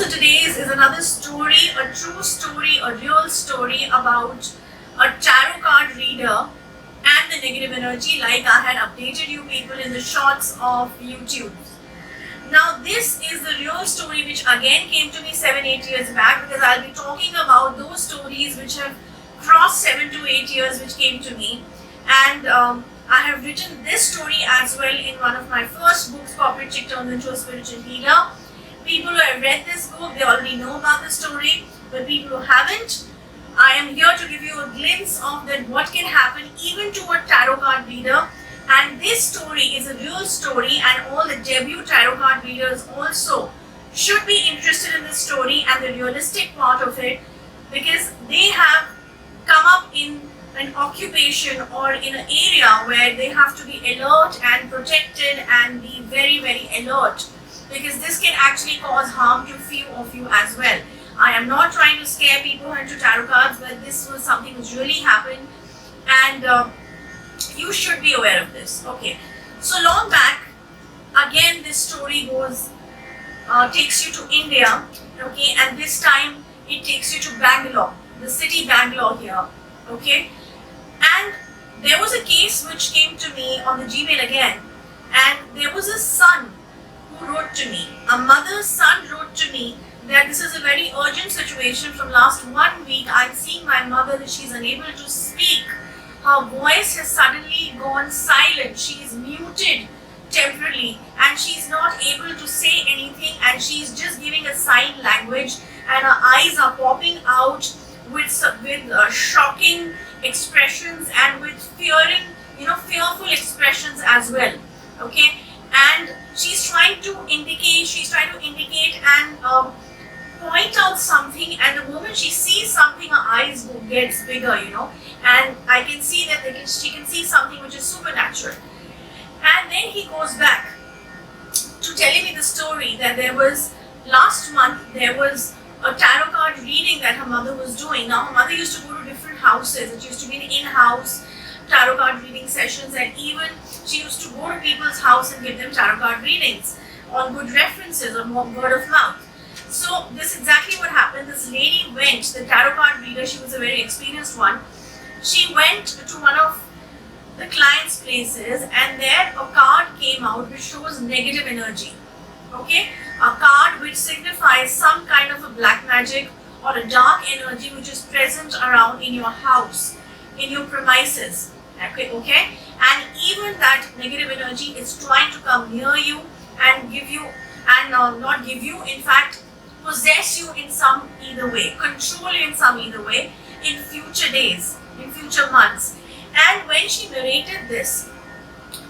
Today's is another story, a true story, a real story about a tarot card reader and the negative energy, like I had updated you people in the shorts of YouTube. Now this is the real story which again came to me 7-8 years back, because I'll be talking about those stories which have crossed 7 to 8 years which came to me. And I have written this story as well in one of my first books, Corporate Chick Turned into a Spiritual Healer. People who have read this book, they already know about the story, but people who haven't, I am here to give you a glimpse of that what can happen even to a tarot card reader. And this story is a real story, and all the debut tarot card readers also should be interested in this story and the realistic part of it, because they have come up in an occupation or in an area where they have to be alert and protected and be very, very alert, because this can actually cause harm to few of you as well. I am not trying to scare people into tarot cards, but this was something which really happened, and you should be aware of this. Okay, so long back, again this story goes, takes you to India, okay, and this time it takes you to Bangalore, the city Bangalore here, okay. And there was a case which came to me on the Gmail again, and there was a son who wrote to me, a mother's son wrote to me that this is a very urgent situation. From last 1 week, I'm seeing my mother that she's unable to speak. Her voice has suddenly gone silent. She is muted temporarily and she's not able to say anything, and she's just giving a sign language, and her eyes are popping out with shocking expressions and with fearful expressions as well. Okay, and she's trying to indicate and point out something, and the moment she sees something, her eyes gets bigger, and I can see that she can see something which is supernatural. And then he goes back to telling me the story that there was, last month, there was a tarot card reading that her mother was doing. Now, her mother used to go to different houses. It used to be an in-house tarot card reading sessions, and even she used to go to people's house and give them tarot card readings on good references or more word of mouth. So this is exactly what happened. This lady went, the tarot card reader, she was a very experienced one. She went to one of the client's places, and there a card came out which shows negative energy. Okay, a card which signifies some kind of a black magic or a dark energy which is present around in your house, in your premises. Okay, and even that negative energy is trying to come near you and give you, and not give you, in fact possess you in some either way, control you in some either way in future days, in future months. And when she narrated this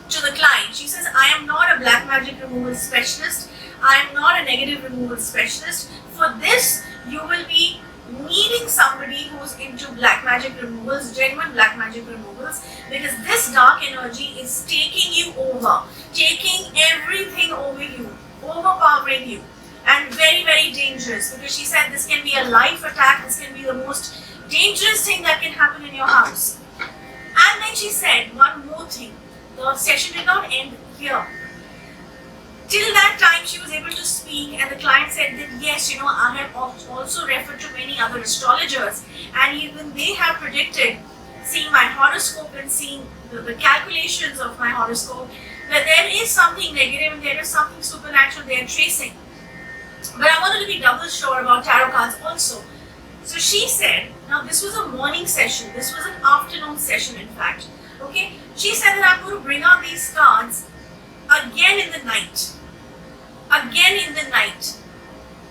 to the client, she says, I am not a black magic removal specialist, I am not a negative removal specialist. For this, you will be needing somebody who's into black magic removals, genuine black magic removals, because this dark energy is taking you over, taking everything over you, overpowering you, and very, very dangerous, because she said this can be a life attack, this can be the most dangerous thing that can happen in your house. And then she said one more thing, the session did not end here. Till that time she was able to speak, and the client said that yes, I have also referred to many other astrologers, and even they have predicted, seeing my horoscope and seeing the calculations of my horoscope, that there is something negative and there is something supernatural they are tracing. But I wanted to be double sure about tarot cards also. So she said, now this was a morning session, this was an afternoon session in fact. Okay, she said that I'm going to bring out these cards again in the night. Again in the night,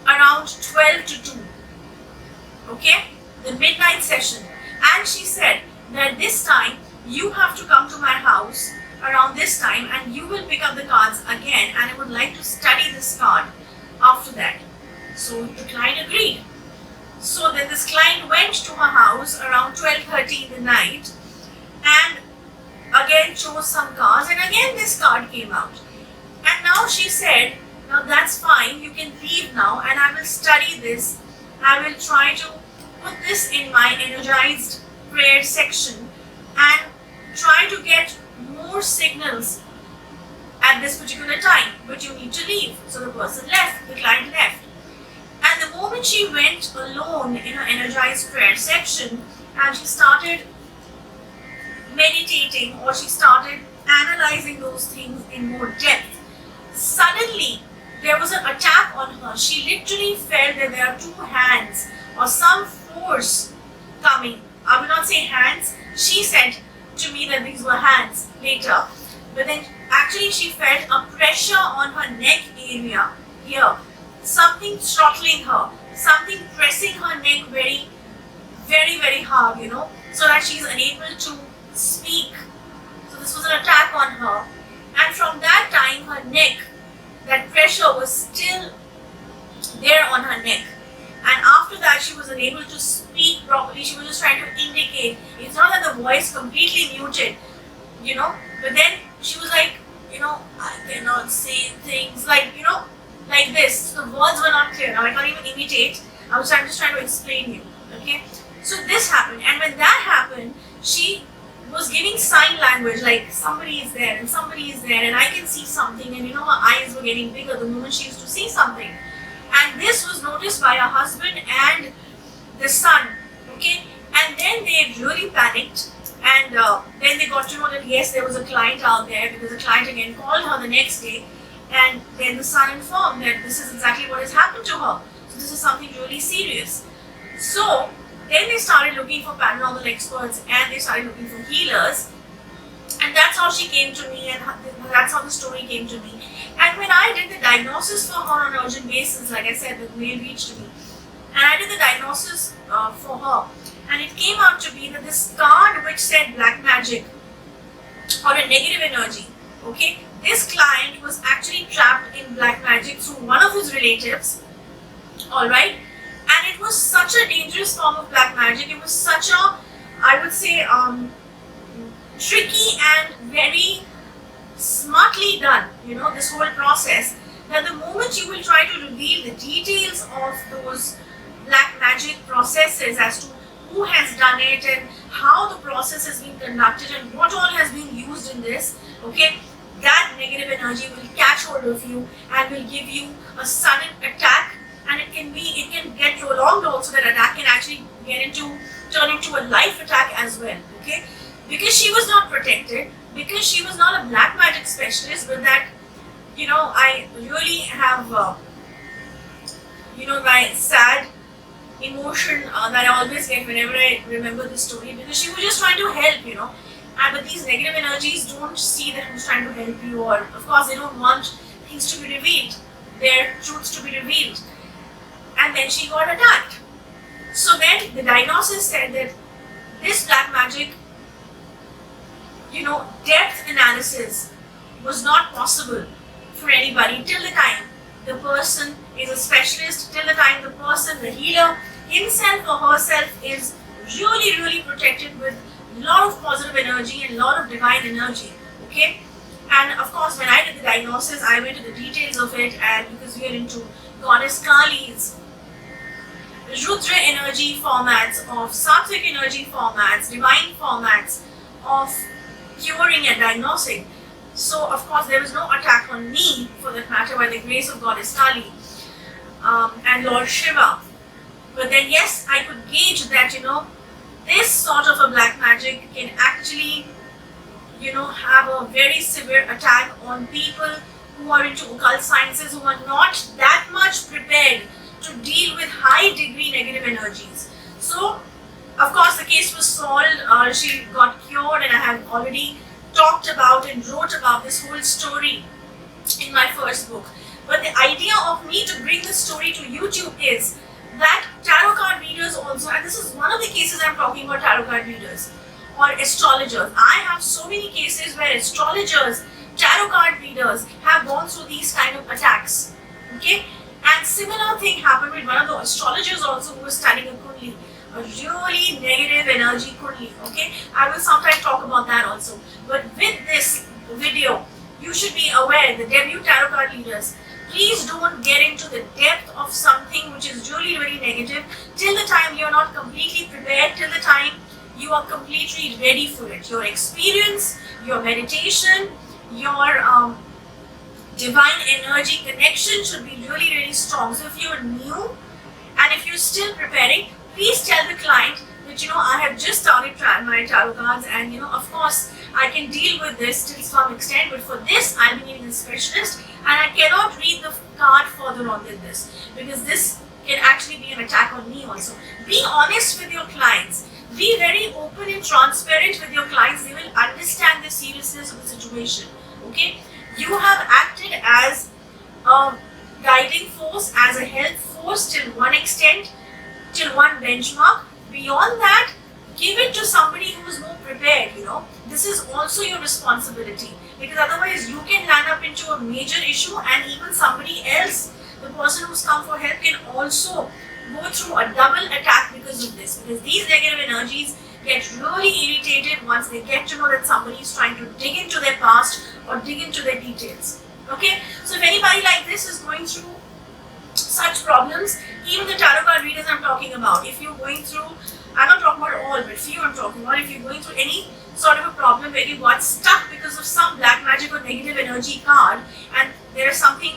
around 12 to 2. Okay, the midnight session. And she said that this time you have to come to my house around this time, and you will pick up the cards again, and I would like to study this card after that. So the client agreed. So then this client went to her house around 12:30 in the night, and again chose some cards, and again this card came out. And now she said, now that's fine, you can leave now, and I will study this. I will try to put this in my energized prayer section and try to get more signals at this particular time, but you need to leave. So the person left, the client left. And moment she went alone in her energized prayer section and she started meditating, or she started analyzing those things in more depth, suddenly there was an attack on her. She literally felt that there are two hands or some force coming. I will not say hands. She said to me that these were hands later. But then actually she felt a pressure on her neck area here. Something throttling her. Something pressing her neck very, very, very hard, so that she is unable to speak. So this was an attack on her. And from that time, her neck, that pressure was still there on her neck. And after that, she was unable to speak properly. She was just trying to indicate. It's not that the voice completely muted, but then she was like, I cannot say things like this. So the words were not clear. Now I can't even imitate. I'm just trying to explain you. Okay? So this happened. And when that happened, she was giving sign language, like somebody is there and somebody is there and I can see something, and her eyes were getting bigger the moment she used to see something. And this was noticed by her husband and the son. Okay? And then they really panicked, and then they got to know that yes, there was a client out there, because the client again called her the next day, and then the son informed that this is exactly what has happened to her. So this is something really serious. So then they started looking for paranormal experts and they started looking for healers, and that's how she came to me, and that's how the story came to me. And when I did the diagnosis for her on an urgent basis, like I said, the mail reached me, and I did the diagnosis for her, and it came out to be that this card which said black magic or a negative energy, okay, this client was actually trapped in black magic through one of his relatives, alright, and it was such a dangerous form of black magic. It was such a, I would say, tricky and very smartly done, this whole process, that the moment you will try to reveal the details of those black magic processes as to who has done it and how the process has been conducted and what all has been used in this, okay, that negative energy will catch hold of you and will give you a sudden attack, and it can get prolonged also. That attack can actually turn into a life attack as well, okay, because she was not protected, because she was not a black magic specialist. But that, I really have, my sad emotion that I always get whenever I remember this story, because she was just trying to help, but these negative energies don't see that who's trying to help you, or of course they don't want things to be revealed, their truths to be revealed. And then she got attacked. So then the diagnosis said that this black magic, depth analysis was not possible for anybody till the time the person is a specialist, till the time the person, the healer himself or herself, is really, really protected with a lot of positive energy and a lot of divine energy, okay? And of course, when I did the diagnosis, I went to the details of it, and because we are into Goddess Kali's Rudra energy formats, of Sattvic energy formats, divine formats of curing and diagnosing. So of course there was no attack on me, for that matter, by the grace of Goddess Kali and Lord Shiva. But then yes, I could gauge that, this sort of a black magic can actually, have a very severe attack on people who are into occult sciences, who are not that much prepared to deal with high degree negative energies. So of course the case was solved, she got cured, and I have already talked about and wrote about this whole story in my first book. But the idea of me to bring this story to YouTube is that tarot card readers also, and this is one of the cases I'm talking about, tarot card readers or astrologers. I have so many cases where astrologers, tarot card readers have gone through these kind of attacks, okay? And similar thing happened with one of the astrologers also who was studying a Kundli, a really negative energy Kundli, okay? I will sometime talk about that also. But with this video, you should be aware, the debut tarot card readers, please don't get into the depth of something which is really, really negative till the time you are not completely prepared, till the time you are completely ready for it. Your experience, your meditation, your divine energy connection should be really, really strong. So if you're new and And if you're still preparing, please tell the client that, I have just started my tarot cards, and of course I can deal with this till some extent, but for this I'll be needing a specialist, and I cannot read the card further on than this, because this can actually be an attack on me also. Be honest with your clients. Be very open and transparent with your clients. They will understand the seriousness of the situation. Okay? You have acted as a guiding force, as a help force till one extent, till one benchmark. Beyond that, give it to somebody who is more prepared. This is also your responsibility, because otherwise you can land up into a major issue, and even somebody else, the person who's come for help, can also go through a double attack because of this. Because these negative energies get really irritated once they get to know that somebody is trying to dig into their past or dig into their details. Okay? So if anybody like this is going through such problems, even the tarot card readers I'm talking about, if you're going through, I'm not talking about all, but few I'm talking about, if you're going through any sort of a problem where you got stuck because of some black magic or negative energy card, and there is something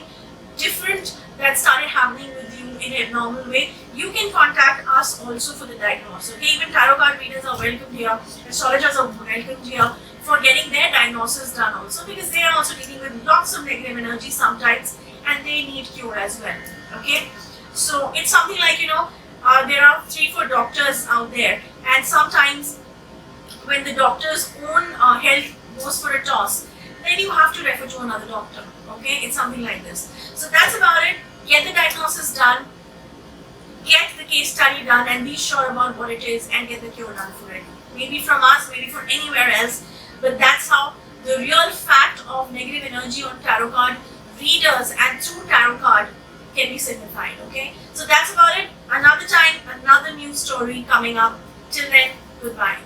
different that started happening with you in a normal way, you can contact us also for the diagnose. Okay, even tarot card readers are welcome here, astrologers are welcome here for getting their diagnosis done also, because they are also dealing with lots of negative energy sometimes, and they need cure as well. Okay, so it's something like, there are 3-4 doctors out there, and sometimes when the doctor's own health goes for a toss, then you have to refer to another doctor. Okay, it's something like this. So that's about it. Get the diagnosis done, get the case study done, and be sure about what it is, and get the cure done for it. Maybe from us, maybe from anywhere else, but that's how the real fact of negative energy on tarot card readers and through tarot card can be signified. Okay, so that's about it. Another time, another new story coming up. Till then, goodbye.